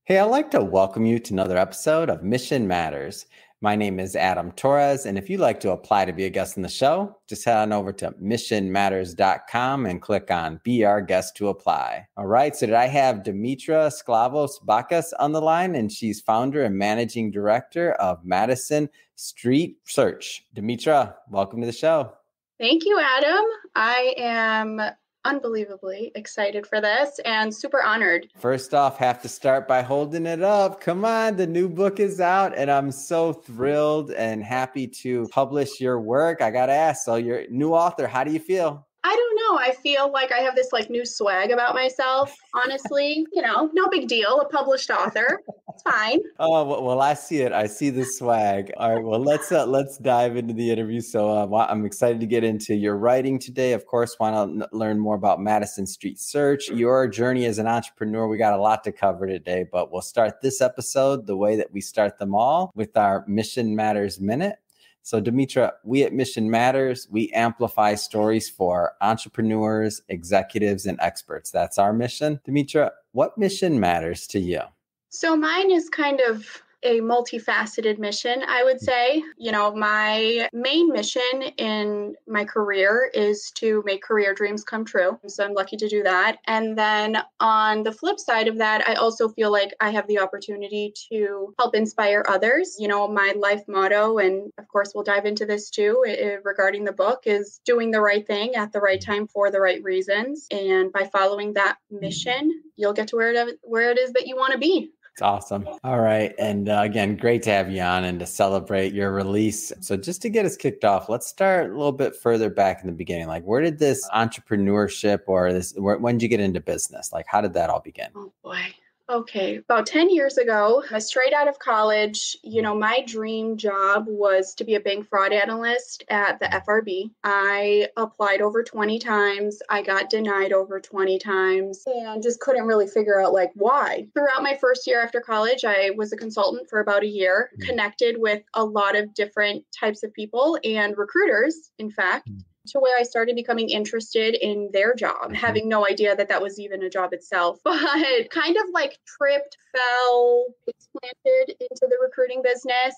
Hey, I'd like to welcome you to another episode of Mission Matters. My name is Adam Torres, and if you'd like to apply to be a guest on the show, just head on over to missionmatters.com and click on Be Our Guest to apply. All right, so I have Demetra Sklavos Bakas on the line, and she's founder and managing director of Madison Street Search. Demetra, welcome to the show. Thank you, Adam. I am unbelievably excited for this and super honored. First off, have to start by holding it up. Come on, the new book is out and I'm so thrilled and happy to publish your work. I got to ask, so you're a new author, how do you feel? I don't know. I feel like I have this new swag about myself. Honestly, no big deal. A published author. It's fine. Oh, well, I see it. I see the swag. All right. Well, let's dive into the interview. So I'm excited to get into your writing today. Of course, want to learn more about Madison Street Search, your journey as an entrepreneur. We got a lot to cover today, but we'll start this episode the way that we start them all with our Mission Matters Minute. So Demetra, we at Mission Matters, we amplify stories for entrepreneurs, executives, and experts. That's our mission. Demetra, what mission matters to you? So mine is kind of a multifaceted mission, I would say. My main mission in my career is to make career dreams come true. So I'm lucky to do that. And then on the flip side of that, I also feel like I have the opportunity to help inspire others. My life motto, and of course, we'll dive into this too, regarding the book, is doing the right thing at the right time for the right reasons. And by following that mission, you'll get to where it is that you want to be. It's awesome. All right. And again, great to have you on and to celebrate your release. So just to get us kicked off, let's start a little bit further back in the beginning. Like, where did this entrepreneurship when did you get into business? Like, how did that all begin? Oh, boy. Okay, about 10 years ago, straight out of college, my dream job was to be a bank fraud analyst at the FRB. I applied over 20 times. I got denied over 20 times and just couldn't really figure out why. Throughout my first year after college, I was a consultant for about a year, connected with a lot of different types of people and recruiters, in fact, to where I started becoming interested in their job, having no idea that was even a job itself, but kind of tripped, fell, planted into the recruiting business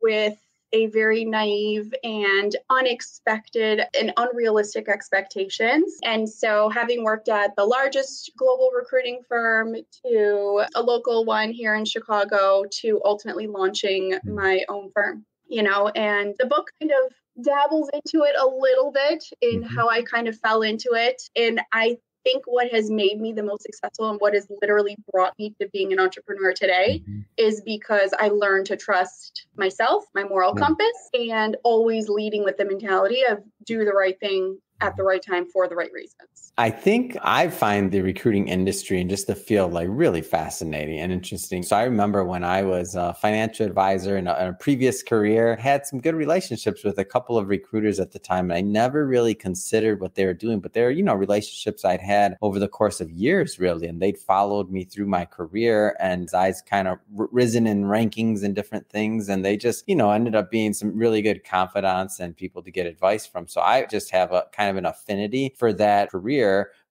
with a very naive and unexpected and unrealistic expectations. And so having worked at the largest global recruiting firm to a local one here in Chicago to ultimately launching my own firm, and the book kind of dabbles into it a little bit in how I kind of fell into it. And I think what has made me the most successful and what has literally brought me to being an entrepreneur today is because I learned to trust myself, my moral compass, and always leading with the mentality of do the right thing at the right time for the right reasons. I think I find the recruiting industry and just the field really really interesting. So I remember when I was a financial advisor in a previous career, had some good relationships with a couple of recruiters at the time. And I never really considered what they were doing, but they're, relationships I'd had over the course of years, really. And they'd followed me through my career and I'd kind of risen in rankings and different things. And they just, ended up being some really good confidants and people to get advice from. So I just have a kind of an affinity for that career.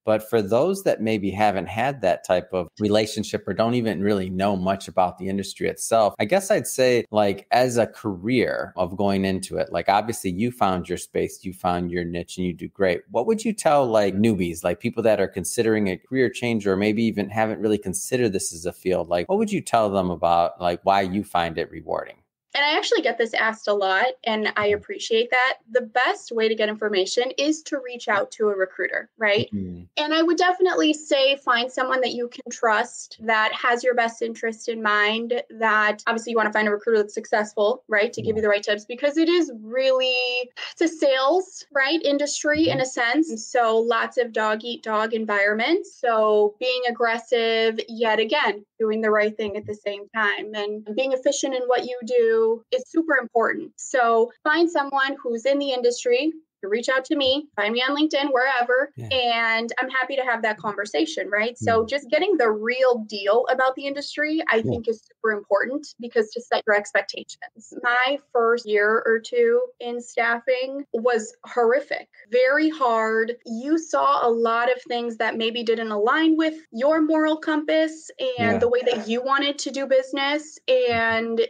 But for those that maybe haven't had that type of relationship or don't even really know much about the industry itself, I guess I'd say as a career of going into it, obviously you found your space, you found your niche and you do great. What would you tell newbies, people that are considering a career change or maybe even haven't really considered this as a field? What would you tell them about why you find it rewarding? And I actually get this asked a lot, and I appreciate that. The best way to get information is to reach out to a recruiter, right? And I would definitely say find someone that you can trust, that has your best interest in mind, that obviously you want to find a recruiter that's successful, right? To give you the right tips, because it's a sales, right? Industry in a sense. So lots of dog eat dog environments. So being aggressive, yet again, doing the right thing at the same time and being efficient in what you do is super important. So find someone who's in the industry, You reach out to me, find me on LinkedIn, wherever, and I'm happy to have that conversation, right? So just getting the real deal about the industry, I think is super important because to set your expectations. My first year or two in staffing was horrific, very hard. You saw a lot of things that maybe didn't align with your moral compass and the way that you wanted to do business. And,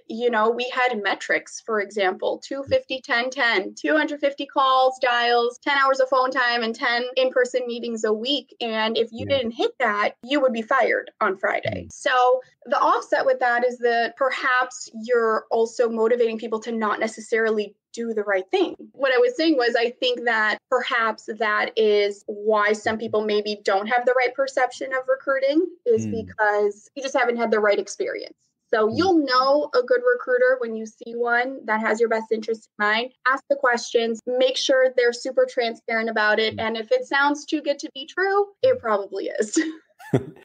we had metrics, for example, 250, 10, 10, 250 calls, dials, 10 hours of phone time, and 10 in-person meetings a week. And if you didn't hit that, you would be fired on Friday. So the offset with that is that perhaps you're also motivating people to not necessarily do the right thing. What I was saying was, I think that perhaps that is why some people maybe don't have the right perception of recruiting is because you just haven't had the right experience. So you'll know a good recruiter when you see one that has your best interest in mind. Ask the questions, make sure they're super transparent about it. And if it sounds too good to be true, it probably is.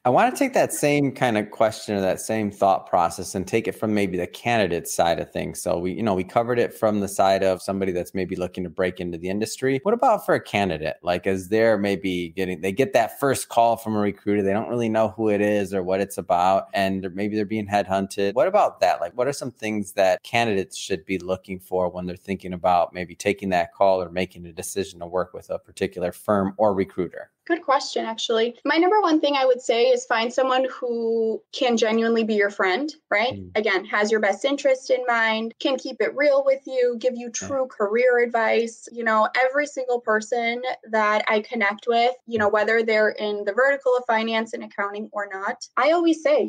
I want to take that same kind of question or that same thought process and take it from maybe the candidate side of things. So we covered it from the side of somebody that's maybe looking to break into the industry. What about for a candidate? Like, as they're maybe they get that first call from a recruiter, they don't really know who it is or what it's about, and maybe they're being headhunted. What about that? Like, what are some things that candidates should be looking for when they're thinking about maybe taking that call or making a decision to work with a particular firm or recruiter? Good question, actually. My number one thing I would say is find someone who can genuinely be your friend, right? Again, has your best interest in mind, can keep it real with you, give you true career advice. Every single person that I connect with, whether they're in the vertical of finance and accounting or not, I always say,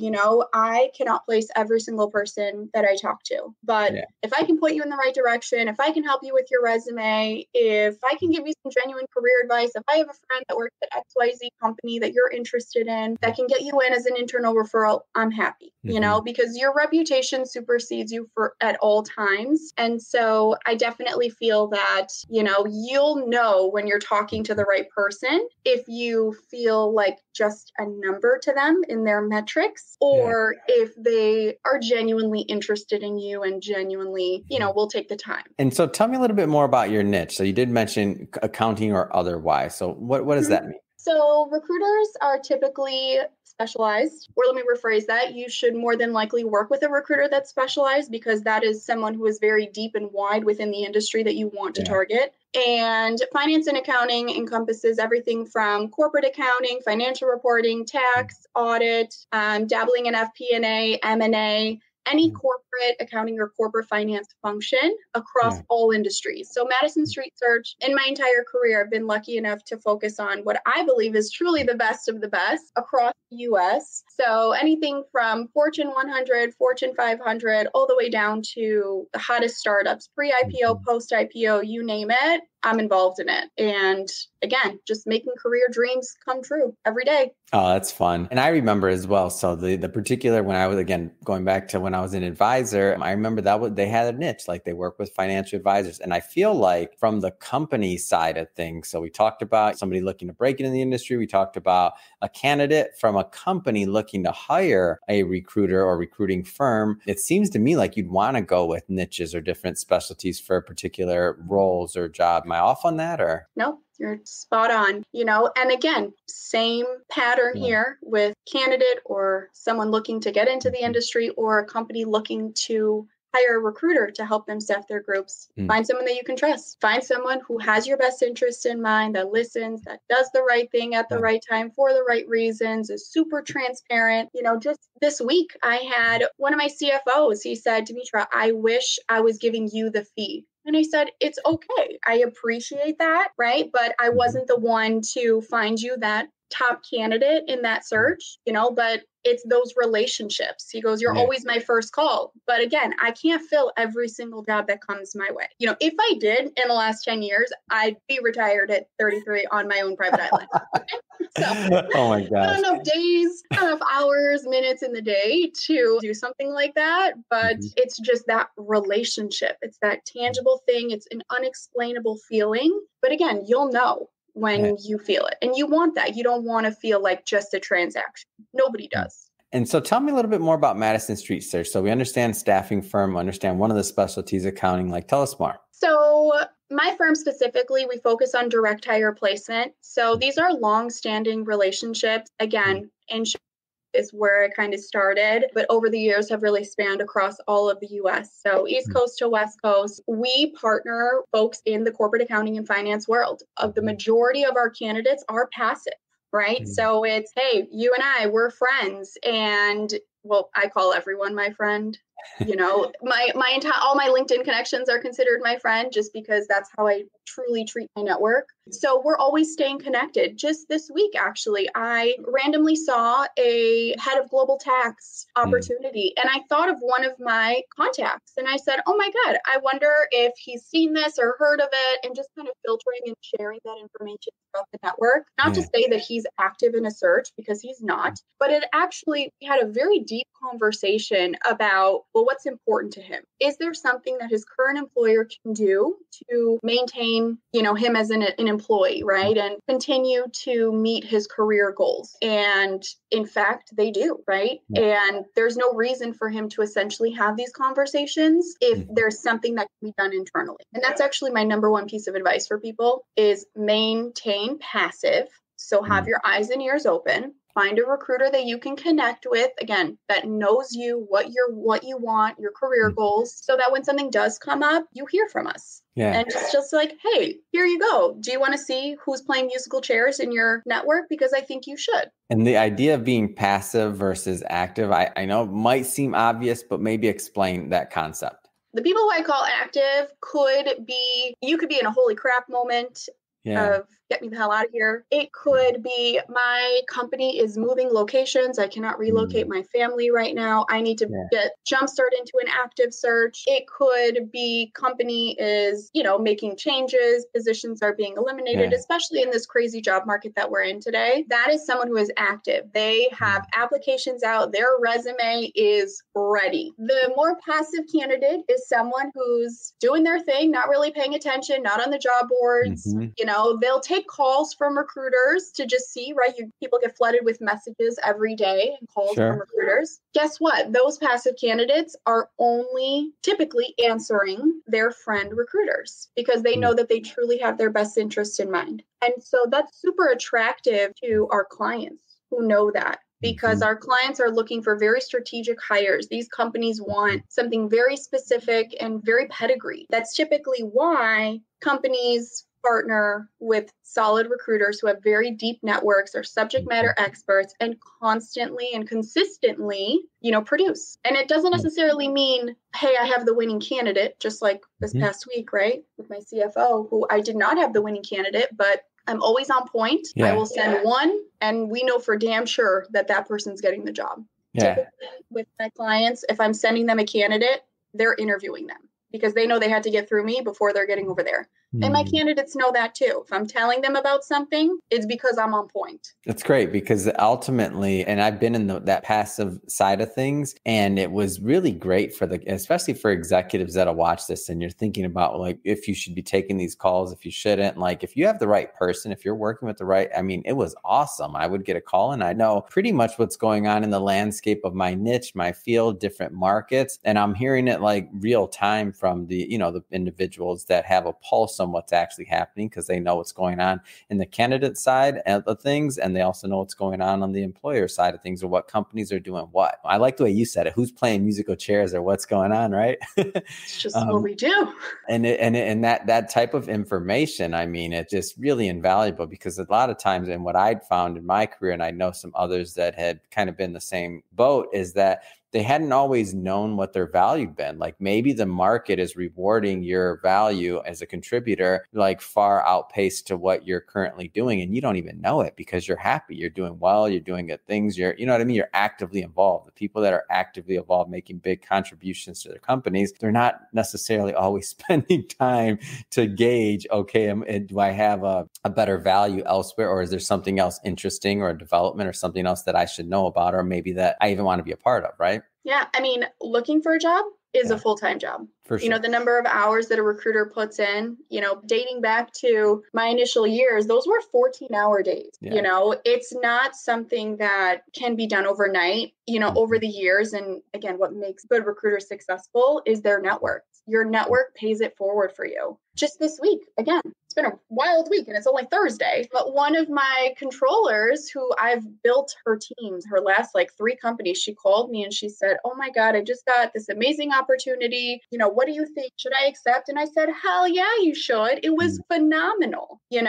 I cannot place every single person that I talk to. But if I can point you in the right direction, if I can help you with your resume, if I can give you some genuine career advice, if I have a friend that works at XYZ company that you're interested in that can get you in as an internal referral, I'm happy, because your reputation supersedes you at all times. And so I definitely feel that, you'll know when you're talking to the right person, if you feel like just a number to them in their metrics, or if they are genuinely interested in you and genuinely, will take the time. And so tell me a little bit more about your niche. So you did mention accounting or otherwise. So what does that mean? So recruiters are typically specialized, or let me rephrase that. You should more than likely work with a recruiter that's specialized because that is someone who is very deep and wide within the industry that you want to target. And finance and accounting encompasses everything from corporate accounting, financial reporting, tax, audit, dabbling in FP&A, M&A, any corporate accounting or corporate finance function across all industries. So Madison Street Search, in my entire career, I've been lucky enough to focus on what I believe is truly the best of the best across the US. So anything from Fortune 100, Fortune 500, all the way down to the hottest startups, pre-IPO, post-IPO, you name it, I'm involved in it. And again, just making career dreams come true every day. Oh, that's fun. And I remember as well. So the particular, when I was, again, going back to when I was an advisor, I remember they had a niche, like they work with financial advisors. And I feel like from the company side of things, so we talked about somebody looking to break into the industry. We talked about a candidate from a company looking to hire a recruiter or recruiting firm. It seems to me like you'd want to go with niches or different specialties for particular roles or job. Am I off on that, or? No, you're spot on, and again, same pattern here with candidate or someone looking to get into the industry or a company looking to hire a recruiter to help them staff their groups. Find someone that you can trust. Find someone who has your best interest in mind, that listens, that does the right thing at the right time for the right reasons, is super transparent. Just this week, I had one of my CFOs, he said, Demetra, I wish I was giving you the fee. And I said, it's okay. I appreciate that, right? But I wasn't the one to find you that top candidate in that search, but it's those relationships. He goes, you're always my first call. But again, I can't fill every single job that comes my way. If I did in the last 10 years, I'd be retired at 33 on my own private island. So, oh my gosh. Not enough days, not enough hours, minutes in the day to do something like that. But it's just that relationship. It's that tangible thing. It's an unexplainable feeling. But again, you'll know when you feel it. And you want that. You don't want to feel like just a transaction. Nobody does. And so tell me a little bit more about Madison Street Search. So we understand staffing firm, understand one of the specialties accounting, tell us more. So My firm specifically, we focus on direct hire placement. So these are long-standing relationships. Again, insurance is where it kind of started, but over the years have really spanned across all of the US. So East Coast to West Coast, we partner folks in the corporate accounting and finance world. Of the majority of our candidates are passive, right? So it's, hey, you and I, we're friends. And well, I call everyone my friend. You know, my entire all my LinkedIn connections are considered my friend just because that's how I truly treat my network. So we're always staying connected. Just this week, actually, I randomly saw a head of global tax opportunity, and I thought of one of my contacts, and I said, "Oh my God, I wonder if he's seen this or heard of it," and just kind of filtering and sharing that information throughout the network. Not to say that he's active in a search, because he's not, but it actually, we had a very deep conversation about, well, what's important to him? Is there something that his current employer can do to maintain, him as an employee, right? And continue to meet his career goals. And in fact, they do, right? And there's no reason for him to essentially have these conversations if there's something that can be done internally. And that's actually my number one piece of advice for people is maintain passive. So have your eyes and ears open. Find a recruiter that you can connect with, again, that knows you, what you want, your career goals, so that when something does come up, you hear from us. Yeah. And it's just like, hey, here you go. Do you want to see who's playing musical chairs in your network? Because I think you should. And the idea of being passive versus active, I know it might seem obvious, but maybe explain that concept. The people who I call active you could be in a holy crap moment of get me the hell out of here. It could be my company is moving locations. I cannot relocate my family right now. I need to get jumpstart into an active search. It could be company is, making changes. Positions are being eliminated, especially in this crazy job market that we're in today. That is someone who is active. They have applications out. Their resume is ready. The more passive candidate is someone who's doing their thing, not really paying attention, not on the job boards. They'll take calls from recruiters to just see, right? People get flooded with messages every day and calls from recruiters. Guess what? Those passive candidates are only typically answering their friend recruiters because they know that they truly have their best interests in mind. And so that's super attractive to our clients who know that. Because our clients are looking for very strategic hires. These companies want something very specific and very pedigree. That's typically why companies partner with solid recruiters who have very deep networks, are subject matter experts, and constantly and consistently, produce. And it doesn't necessarily mean, hey, I have the winning candidate, just like this past week, right? With my CFO, who I did not have the winning candidate, but I'm always on point. I will send one, and we know for damn sure that person's getting the job. Typically with my clients, if I'm sending them a candidate, they're interviewing them because they know they had to get through me before they're getting over there. And my candidates know that too. If I'm telling them about something, it's because I'm on point. That's great because ultimately, and I've been in that passive side of things, and it was really great especially for executives that'll watch this and you're thinking about like, if you should be taking these calls, if you shouldn't, like if you have the right person, if you're working with it was awesome. I would get a call and I know pretty much what's going on in the landscape of my niche, my field, different markets. And I'm hearing it like real time from the individuals that have a pulse on what's actually happening because they know what's going on in the candidate side of things, and they also know what's going on the employer side of things or what companies are doing what. I like the way you said it. Who's playing musical chairs or what's going on, right? It's just what we do. And that type of information, it's just really invaluable because a lot of times, and what I'd found in my career, and I know some others that had kind of been the same boat, is that they hadn't always known what their value had been. Like maybe the market is rewarding your value as a contributor, like far outpaced to what you're currently doing. And you don't even know it because you're happy. You're doing well. You're doing good things. You're actively involved. The people that are actively involved, making big contributions to their companies, they're not necessarily always spending time to gauge, okay, do I have a better value elsewhere? Or is there something else interesting or a development or something else that I should know about, or maybe that I even want to be a part of, right? Yeah. Looking for a job is a full-time job. For sure. The number of hours that a recruiter puts in, dating back to my initial years, those were 14-hour days. It's not something that can be done overnight, over the years. And again, what makes good recruiters successful is their networks. Your network pays it forward for you. Just this week, again, it's been a wild week and it's only Thursday, but one of my controllers who I've built her teams, her last like 3 companies, she called me and she said, oh my God, I just got this amazing opportunity. What do you think? Should I accept? And I said, hell yeah, you should. It was phenomenal, and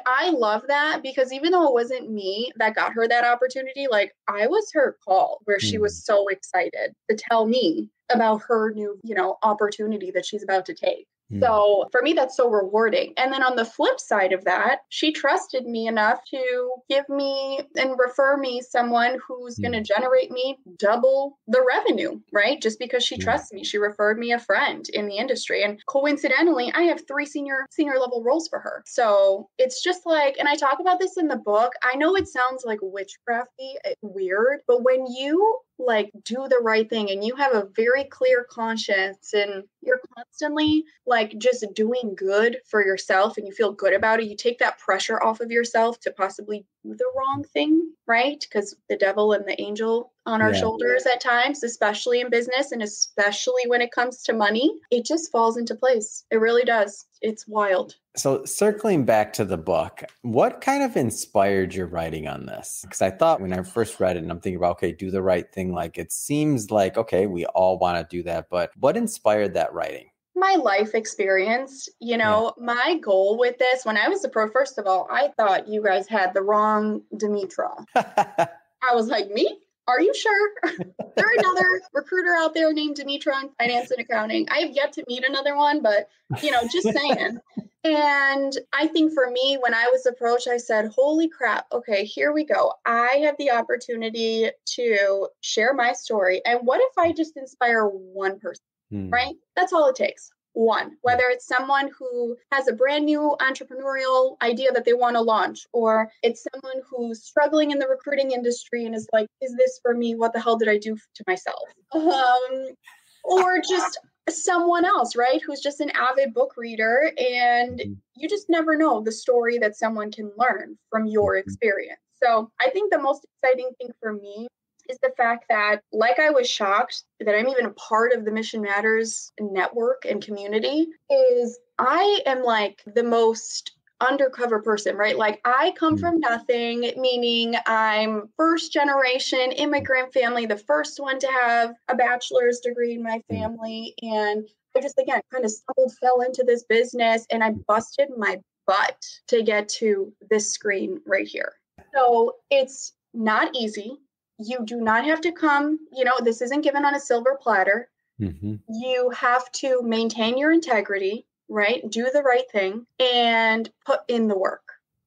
I love that because even though it wasn't me that got her that opportunity, like I was her call where she was so excited to tell me about her new, opportunity that she's about to take. So for me, that's so rewarding. And then on the flip side of that, she trusted me enough to give me and refer me someone who's going to generate me double the revenue, right? Just because she trusts me. She referred me a friend in the industry. And coincidentally, I have 3 senior level roles for her. So it's just like, and I talk about this in the book. I know it sounds like witchcrafty, weird, but when you like do the right thing and you have a very clear conscience and you're constantly like just doing good for yourself and you feel good about it, you take that pressure off of yourself to possibly do the wrong thing, right? Because the devil and the angel on our shoulders at times, especially in business and especially when it comes to money, it just falls into place. It really does. It's wild. So circling back to the book, what kind of inspired your writing on this? Because I thought when I first read it and I'm thinking about, okay, do the right thing. Like it seems like, okay, we all want to do that, but what inspired that writing? My life experience, my goal with this, when I was a pro, first of all, I thought you guys had the wrong Demetra. I was like, me? Are you sure? There's another recruiter out there named Demetra in finance and accounting. I have yet to meet another one, but, just saying. And I think for me, when I was approached, I said, holy crap, okay, here we go. I have the opportunity to share my story. And what if I just inspire one person, right? That's all it takes. One, whether it's someone who has a brand new entrepreneurial idea that they want to launch, or it's someone who's struggling in the recruiting industry and is like, is this for me? What the hell did I do to myself? Or just someone else, right? Who's just an avid book reader. And you just never know the story that someone can learn from your experience. So I think the most exciting thing for me is the fact that, like I was shocked that I'm even a part of the Mission Matters network and community, is I am like the most undercover person, right? Like I come from nothing, meaning I'm first generation immigrant family, the first one to have a bachelor's degree in my family. And I just, again, kind of fell into this business and I busted my butt to get to this screen right here. So it's not easy. You do not have to come, this isn't given on a silver platter. You have to maintain your integrity, right? Do the right thing and put in the work,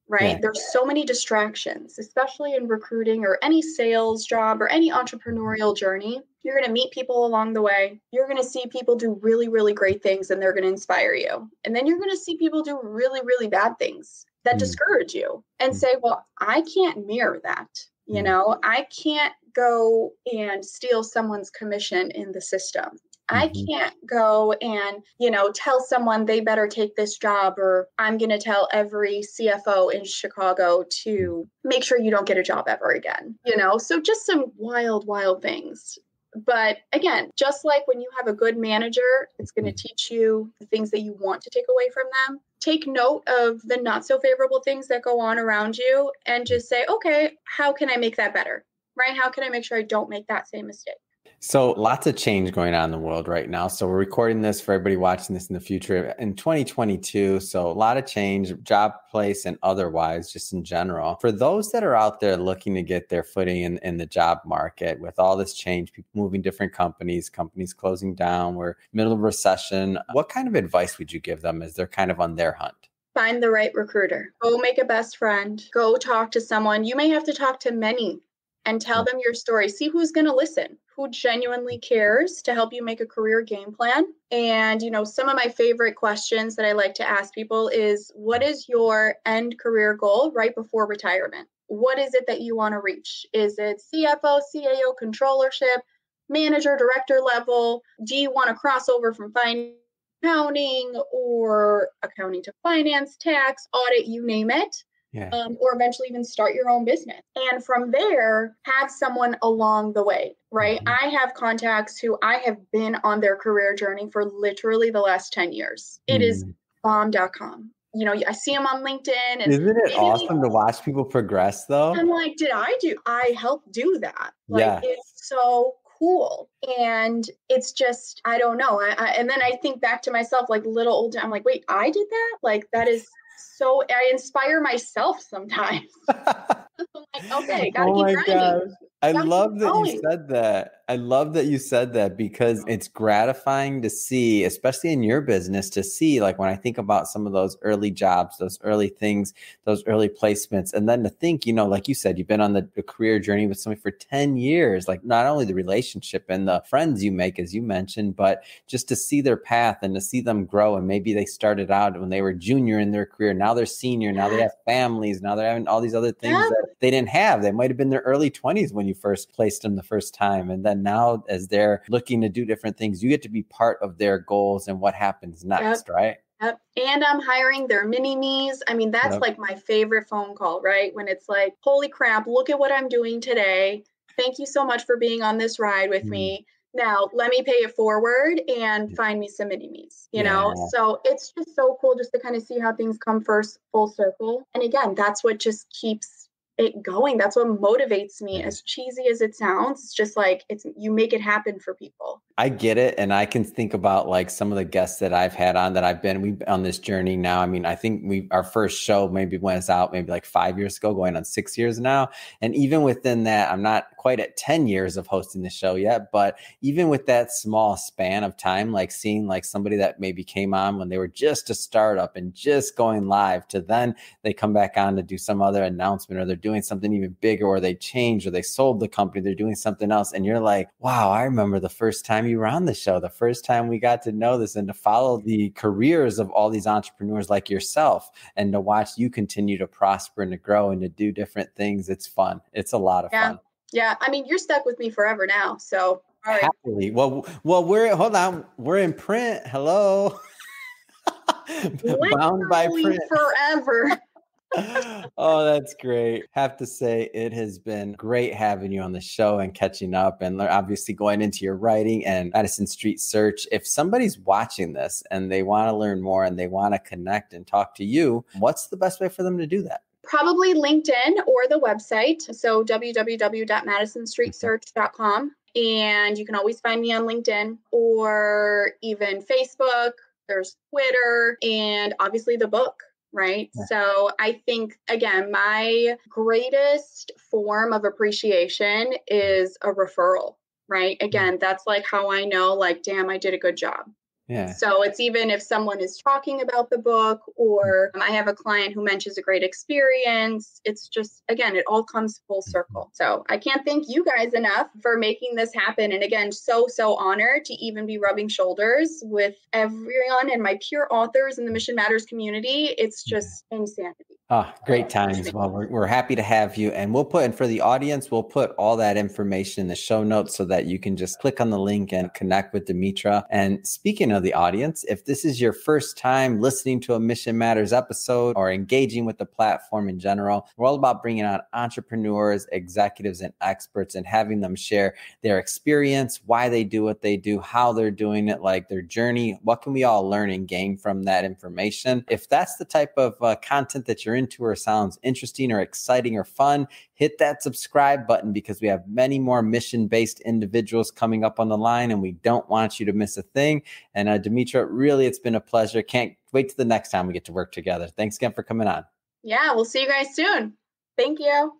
right? There's so many distractions, especially in recruiting or any sales job or any entrepreneurial journey. You're going to meet people along the way. You're going to see people do really, really great things and they're going to inspire you. And then you're going to see people do really, really bad things that discourage you and say, well, I can't mirror that. I can't go and steal someone's commission in the system. I can't go and, tell someone they better take this job, or I'm going to tell every CFO in Chicago to make sure you don't get a job ever again, so just some wild, wild things. But again, just like when you have a good manager, it's going to teach you the things that you want to take away from them. Take note of the not so favorable things that go on around you and just say, okay, how can I make that better? Right? How can I make sure I don't make that same mistake? So lots of change going on in the world right now. So we're recording this for everybody watching this in the future in 2022. So a lot of change, job place and otherwise, just in general. For those that are out there looking to get their footing in the job market with all this change, people moving different companies closing down, we're middle of recession. What kind of advice would you give them as they're kind of on their hunt? Find the right recruiter. Go make a best friend. Go talk to someone. You may have to talk to many and tell them your story. See who's going to listen, who genuinely cares to help you make a career game plan. And, some of my favorite questions that I like to ask people is, what is your end career goal right before retirement? What is it that you want to reach? Is it CFO, CAO, controllership, manager, director level? Do you want to cross over from finance, accounting, or accounting to finance, tax, audit, you name it? Yeah. or eventually even start your own business. And from there, have someone along the way, right? Mhm. I have contacts who I have been on their career journey for literally the last 10 years. It is Mm. bomb.com. I see them on LinkedIn and Isn't it maybe awesome to watch people progress though? I'm like, I helped do that. Like, Yes. it's so cool. And it's just, I don't know. And then I think back to myself, like little older, I'm like, wait, I did that? Like, that is so, I inspire myself sometimes. I'm like, okay, got to Oh keep my grinding, gosh. I got to keep love that you going. said that. I love that you said that because it's gratifying to see, especially in your business, to see like when I think about some of those early jobs, those early things, those early placements, and then to think, like you said, you've been on the career journey with somebody for 10 years, like not only the relationship and the friends you make, as you mentioned, but just to see their path and to see them grow. And maybe they started out when they were junior in their career. Now they're senior. Now they have families. Now they're having all these other things that they didn't have. They might have been their early 20s when you first placed them the first time. And then now as they're looking to do different things, you get to be part of their goals and what happens next, right? Yep. And I'm hiring their mini me's. I mean, that's like my favorite phone call, right? When it's like, holy crap, look at what I'm doing today. Thank you so much for being on this ride with me. Now, let me pay it forward and find me some mini me's, Yeah. So it's just so cool just to kind of see how things come first full circle. And again, that's what just keeps it going. That's what motivates me. As cheesy as it sounds, it's just like you make it happen for people. I get it. And I can think about like some of the guests that I've had on that we've been on this journey now. I mean, I think our first show maybe went out maybe like 5 years ago, going on 6 years now. And even within that, I'm not quite at 10 years of hosting the show yet, but even with that small span of time, like seeing like somebody that maybe came on when they were just a startup and just going live to then they come back on to do some other announcement or they're doing something even bigger or they changed or they sold the company, they're doing something else. And you're like, wow, I remember the first time you were on the show, the first time we got to know this and to follow the careers of all these entrepreneurs like yourself and to watch you continue to prosper and to grow and to do different things. It's fun. It's a lot of fun. Yeah. I mean, you're stuck with me forever now. So, all right. Happily. Well, hold on. We're in print. Hello. Bound by print. Forever. Oh, that's great. Have to say it has been great having you on the show and catching up and obviously going into your writing and Madison Street Search. If somebody's watching this and they want to learn more and they want to connect and talk to you, what's the best way for them to do that? Probably LinkedIn or the website. So www.madisonstreetsearch.com. And you can always find me on LinkedIn or even Facebook. There's Twitter and obviously the book. Right. Yeah. So I think, again, my greatest form of appreciation is a referral. Right. Again, that's like how I know, like, damn, I did a good job. Yeah. So it's even if someone is talking about the book or I have a client who mentions a great experience, it's just, again, it all comes full circle. So I can't thank you guys enough for making this happen. And again, so honored to even be rubbing shoulders with everyone and my peer authors in the Mission Matters community. It's just insanity. Oh, great times. Well, we're happy to have you. And and for the audience, we'll put all that information in the show notes so that you can just click on the link and connect with Demetra. And speaking of the audience, if this is your first time listening to a Mission Matters episode or engaging with the platform in general, we're all about bringing on entrepreneurs, executives, and experts and having them share their experience, why they do what they do, how they're doing it, like their journey. What can we all learn and gain from that information? If that's the type of content that you're into or sounds interesting or exciting or fun, hit that subscribe button because we have many more mission-based individuals coming up on the line and we don't want you to miss a thing. And Demetra, really, it's been a pleasure. Can't wait till the next time we get to work together. Thanks again for coming on. Yeah, we'll see you guys soon. Thank you.